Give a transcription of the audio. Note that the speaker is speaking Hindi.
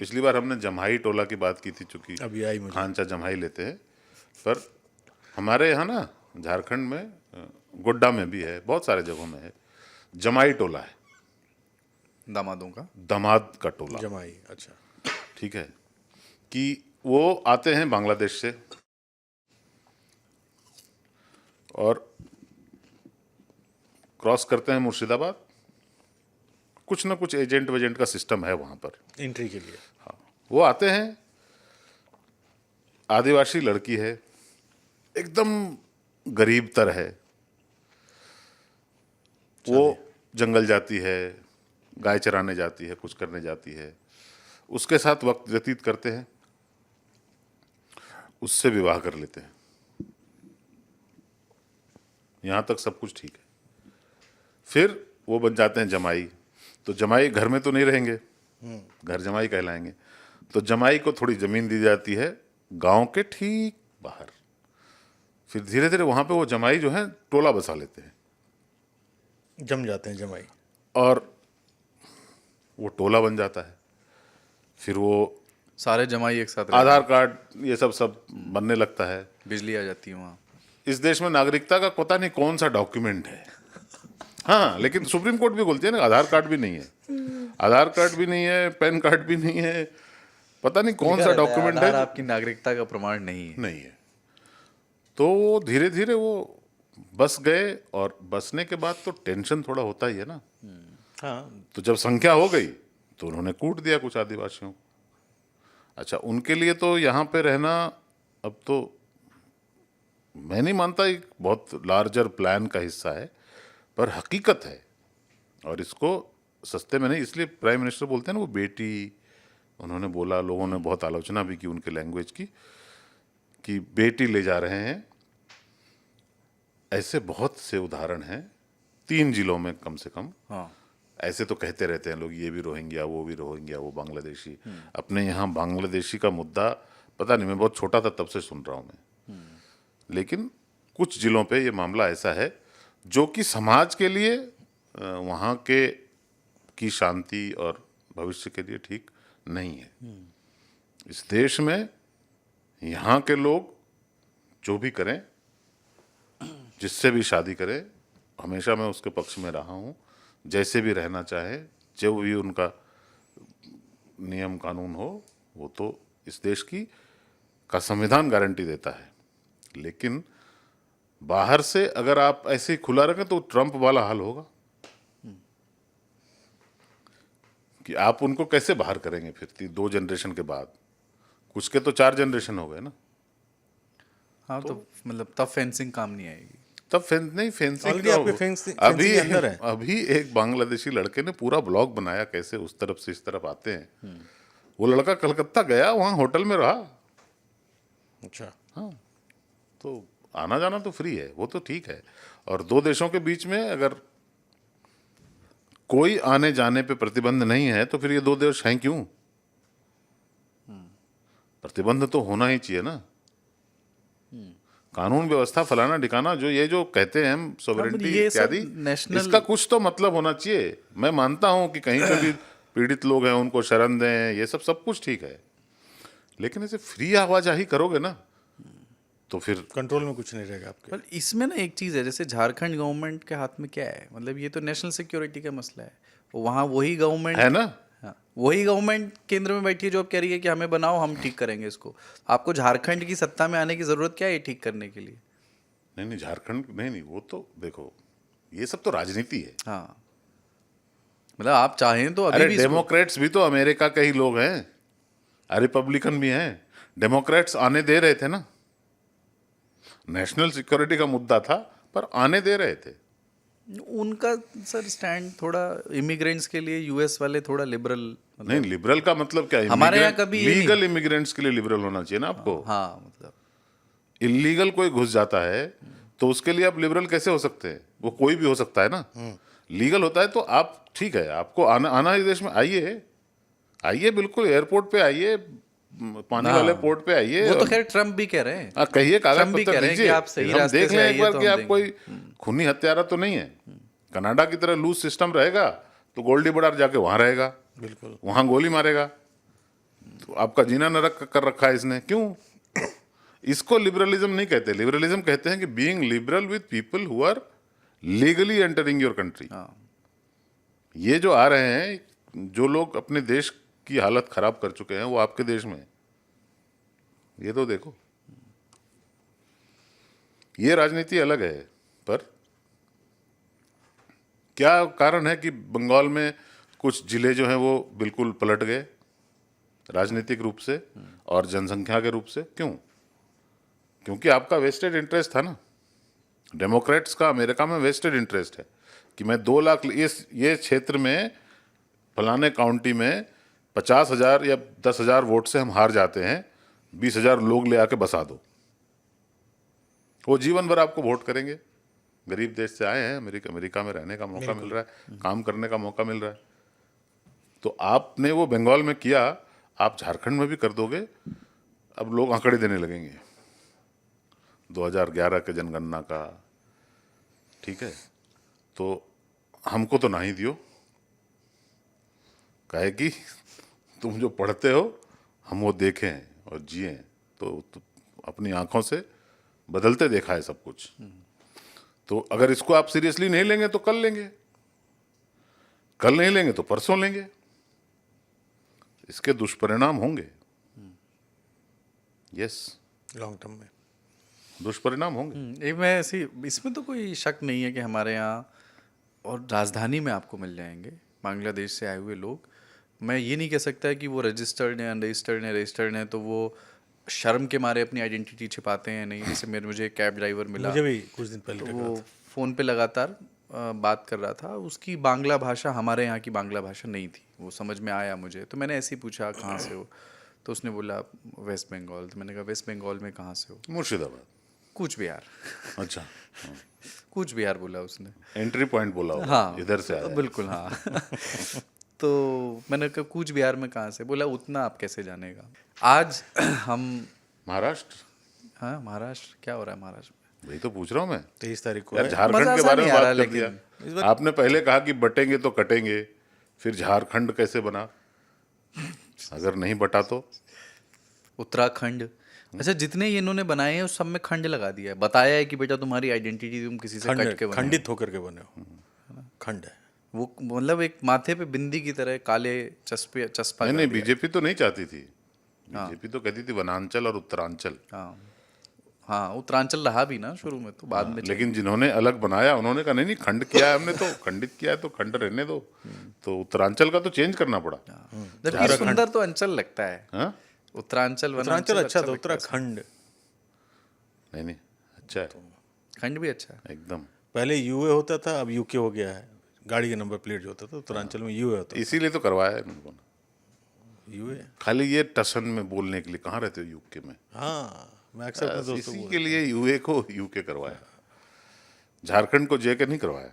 पिछली बार हमने जम्हाई टोला की बात की थी, चूंकि अभी आई मुझे। खांचा जम्हाई लेते हैं, पर हमारे यहाँ ना झारखंड में गोड्डा में भी है, बहुत सारे जगहों में है, जमाई टोला है, दामादों का। दामाद का टोला। जमाई, अच्छा। ठीक है, कि वो आते हैं बांग्लादेश से और क्रॉस करते हैं मुर्शिदाबाद। कुछ ना कुछ एजेंट वेजेंट का सिस्टम है वहां पर एंट्री के लिए। हाँ, वो आते हैं, आदिवासी लड़की है, एकदम गरीब तर है, वो जंगल जाती है, गाय चराने जाती है, कुछ करने जाती है, उसके साथ वक्त व्यतीत करते हैं, उससे विवाह कर लेते हैं। यहां तक सब कुछ ठीक है। फिर वो बन जाते हैं जमाई। तो जमाई घर में तो नहीं रहेंगे, घर जमाई कहलाएंगे। तो जमाई को थोड़ी जमीन दी जाती है गांव के ठीक बाहर। फिर धीरे धीरे वहां पे वो जमाई जो है टोला बसा लेते हैं जम जाते हैं जमाई। और वो टोला बन जाता है। फिर वो सारे जमाई एक साथ रहते आधार कार्ड ये सब बनने लगता है। हैं, बिजली आ जाती है वहाँ। इस देश में नागरिकता का पता नहीं कौन सा डॉक्यूमेंट है, हाँ, लेकिन सुप्रीम कोर्ट भी बोलती है ना आधार कार्ड भी नहीं है, आधार कार्ड भी नहीं है, पैन कार्ड भी नहीं है, पता नहीं कौन सा डॉक्यूमेंट है। आधार आपकी नागरिकता का प्रमाण नहीं है। नहीं है। तो धीरे धीरे वो बस गए, और बसने के बाद तो टेंशन थोड़ा होता ही है ना। हाँ, तो जब संख्या हो गई तो उन्होंने कूट दिया कुछ आदिवासियों को। अच्छा, उनके लिए तो यहाँ पे रहना अब तो मैं नहीं मानता एक बहुत लार्जर प्लान का हिस्सा है, पर हकीकत है। और इसको सस्ते में नहीं, इसलिए प्राइम मिनिस्टर बोलते हैं ना वो बेटी, उन्होंने बोला, लोगों ने बहुत आलोचना भी की उनके लैंग्वेज की, कि बेटी ले जा रहे हैं। ऐसे बहुत से उदाहरण हैं 3 जिलों में कम से कम। हाँ, ऐसे तो कहते रहते हैं लोग, ये भी रोहिंग्या, वो भी रोहिंग्या, वो बांग्लादेशी। अपने यहाँ बांग्लादेशी का मुद्दा पता नहीं, मैं बहुत छोटा था तब से सुन रहा हूँ मैं, लेकिन कुछ जिलों पे ये मामला ऐसा है जो कि समाज के लिए वहाँ के की शांति और भविष्य के लिए ठीक नहीं है। इस देश में यहाँ के लोग जो भी करें, जिससे भी शादी करें, हमेशा मैं उसके पक्ष में रहा हूँ। जैसे भी रहना चाहे, जो भी उनका नियम कानून हो, वो तो इस देश की का संविधान गारंटी देता है। लेकिन बाहर से अगर आप ऐसे ही खुला रखें तो ट्रंप वाला हाल होगा कि आप उनको कैसे बाहर करेंगे फिर 2 जनरेशन के बाद। कुछ के तो 4 जनरेशन हो गए ना। हाँ, तो मतलब तब फेंसिंग काम नहीं आएगी। तब नहीं, फेंसिंग Already आपके अभी के अंदर है। अभी एक बांग्लादेशी लड़के ने पूरा ब्लॉग बनाया कैसे उस तरफ से इस तरफ आते हैं। वो लड़का कलकत्ता गया, वहां होटल में रहा। अच्छा। हाँ, तो आना जाना तो फ्री है, वो तो ठीक है। और 2 देशों के बीच में अगर कोई आने जाने पे प्रतिबंध नहीं है तो फिर ये 2 देश हैं क्यों? प्रतिबंध तो होना ही चाहिए ना। कानून व्यवस्था फलाना ठिकाना, जो ये जो कहते हैं हम सॉवरेनिटी ये सब इत्यादि, national- इसका कुछ तो मतलब होना चाहिए। मैं मानता हूं कि कहीं पे भी पीड़ित लोग हैं उनको शरण दें, ये सब कुछ ठीक है, लेकिन ऐसे फ्री आवाजाही करोगे ना तो फिर कंट्रोल में कुछ नहीं रहेगा आपके। पर इसमें ना एक चीज़ है, जैसे झारखंड गवर्नमेंट के हाथ में क्या है, मतलब ये तो नेशनल सिक्योरिटी का मसला है। वहाँ वही गवर्नमेंट है ना। हाँ, वही गवर्नमेंट केंद्र में बैठी है जो अब कह रही है कि हमें बनाओ, हम ठीक करेंगे इसको। आपको झारखंड की सत्ता में आने की जरूरत क्या है ये ठीक करने के लिए? नहीं, झारखंड नहीं, वो तो देखो, ये सब तो राजनीति है। हाँ, मतलब आप चाहें तो अभी अरे भी इसको- डेमोक्रेट्स भी तो अमेरिका के ही लोग हैं, रिपब्लिकन भी हैं। डेमोक्रेट्स आने दे रहे थे ना, नेशनल सिक्योरिटी का मुद्दा था पर आने दे रहे थे। उनका सर स्टैंड थोड़ा इमिग्रेंट्स के लिए, यूएस वाले थोड़ा लिबरल। नहीं, लिबरल का मतलब क्या है? हमारे यहाँ कभी ये लीगल इमिग्रेंट्स के लिए लिबरल होना चाहिए ना आपको। हाँ, मतलब इलीगल कोई घुस जाता है तो उसके लिए आप लिबरल कैसे हो सकते हैं? वो कोई भी हो सकता है ना। लीगल होता है तो आप ठीक है, आपको आना इस देश में, आइए आइए, बिल्कुल एयरपोर्ट पे आइए, पानी वाले पोर्ट पे आइए। वो तो खैर ट्रम्प भी कह रहे हैं। कहिए, कागज ट्रम्प भी पत्तर कह रहे हैं कि दीजिए, आप सही हम रास्ते देख से लें एक आइए बार तो कि हम आप कोई देंगे। खूनी हत्यारा तो नहीं है। कनाडा की तरह लूज सिस्टम रहेगा तो गोल्डी बडार जाके वहां रहेगा, बिल्कुल। वहां गोली मारेगा। आपका जीना नरक कर रखा है इसने, क्यों? इसको लिबरलिज्म नहीं कहते। लिबरलिज्म कहते हैं कि being liberal with people who are legally entering your country. हाँ, ये जो आ रहे हैं, जो लोग अपने देश की हालत खराब कर चुके हैं, वो आपके देश में हैं। ये तो देखो, ये राजनीति अलग है। पर क्या कारण है कि बंगाल में कुछ जिले जो हैं वो बिल्कुल पलट गए राजनीतिक रूप से और जनसंख्या के रूप से? क्यों? क्योंकि आपका वेस्टेड इंटरेस्ट था ना। डेमोक्रेट्स का अमेरिका में वेस्टेड इंटरेस्ट है कि मैं 2 लाख ये क्षेत्र में फलाने काउंटी में 50,000 या 10,000 वोट से हम हार जाते हैं, 20,000 लोग ले आके बसा दो। वो जीवन भर आपको वोट करेंगे। गरीब देश से आए हैं, अमेरिका में रहने का मौका मिल रहा है, काम करने का मौका मिल रहा है। तो आपने वो बंगाल में किया, आप झारखंड में भी कर दोगे। अब लोग आंकड़े देने लगेंगे 2011 के जनगणना का, ठीक है? तो हमको तो ना ही दियो, काहे कि तुम जो पढ़ते हो हम वो देखें और जिए, तो अपनी आंखों से बदलते देखा है सब कुछ। तो अगर इसको आप सीरियसली नहीं लेंगे तो कल लेंगे, कल नहीं लेंगे तो परसों लेंगे। इसके दुष्परिणाम होंगे। यस, लॉन्ग टर्म में दुष्परिणाम होंगे। ये मैं ऐसी, इसमें तो कोई शक नहीं है कि हमारे यहाँ और राजधानी में आपको मिल जाएंगे बांग्लादेश से आए हुए लोग। मैं ये नहीं कह सकता कि वो रजिस्टर्ड हैं, रजिस्टर्ड हैं तो वो शर्म के मारे अपनी आइडेंटिटी छिपाते हैं नहीं। जैसे मुझे कैब ड्राइवर मिला, मुझे भी कुछ दिन पहले तो लगा वो था। फ़ोन पे लगातार बात कर रहा था। उसकी बांग्ला भाषा हमारे यहाँ की बांग्ला भाषा नहीं थी, वो समझ में आया मुझे। तो मैंने ऐसे ही पूछा कहाँ से हो, तो उसने बोला वेस्ट बंगाल। तो मैंने कहा वेस्ट बंगाल में कहाँ से हो? मुर्शिदाबाद। कूच बिहार। अच्छा, कूच बिहार बोला उसने। एंट्री पॉइंट बोला होगा, हाँ, इधर से आया। बिल्कुल, हाँ। तो मैंने कहा कूच बिहार में कहाँ से? बोला उतना आप कैसे जानेगा। आज हम महाराष्ट्र। हाँ, महाराष्ट्र क्या हो रहा है महाराष्ट्र में? वही तो पूछ रहा हूँ मैं। 23 तारीख को यार है। झारखंड मजा के सा बारे में नहीं आ बात रहा, कर लेकिन दिया। आपने पहले कहा कि बटेंगे तो कटेंगे, फिर झारखंड कैसे बना? अगर नहीं बटा तो उत्तराखंड। अच्छा, जितने ये इन्होंने बनाए हैं उस सब में खंड लगा दिया है, बताया है कि बेटा तुम्हारी आइडेंटिटी तुम किसी से कट के बने हो। खंडित होकर के बने हो, खंड है। वो मतलब एक माथे पे बिंदी की तरह काले चस्पा नहीं कर नहीं, दिया। बीजेपी तो नहीं चाहती थी। बीजेपी तो कहती थी वनांचल और उत्तरांचल। हाँ हाँ, उत्तरांचल रहा भी ना शुरू में, तो बाद में लेकिन जिन्होंने अलग बनाया उन्होंने कहा नहीं नहीं, खंड किया है हमने, तो खंडित किया है तो खंड रहने दो। तो उत्तरांचल का तो चेंज करना पड़ा। जबकि सुंदर तो अंचल लगता है। हाँ? उत्तरांचल उत्तरांचल वनांचल अच्छा था, लगता है। उत्तराखंड नहीं नहीं, अच्छा है खंड भी अच्छा है। एकदम। पहले यूए होता था, अब यूके हो गया है। गाड़ी का नंबर प्लेट जो होता था उत्तरांचल में यूए होता इसीलिए तो करवाया है उनको। था। यूए, खाली ये टसन में बोलने के लिए। कहाँ रहते हो यूके में? हाँ, मैं अक्सर अपने दोस्तों इसी को के लिए यूए को यूके करवाया, झारखंड को जेके नहीं करवाया।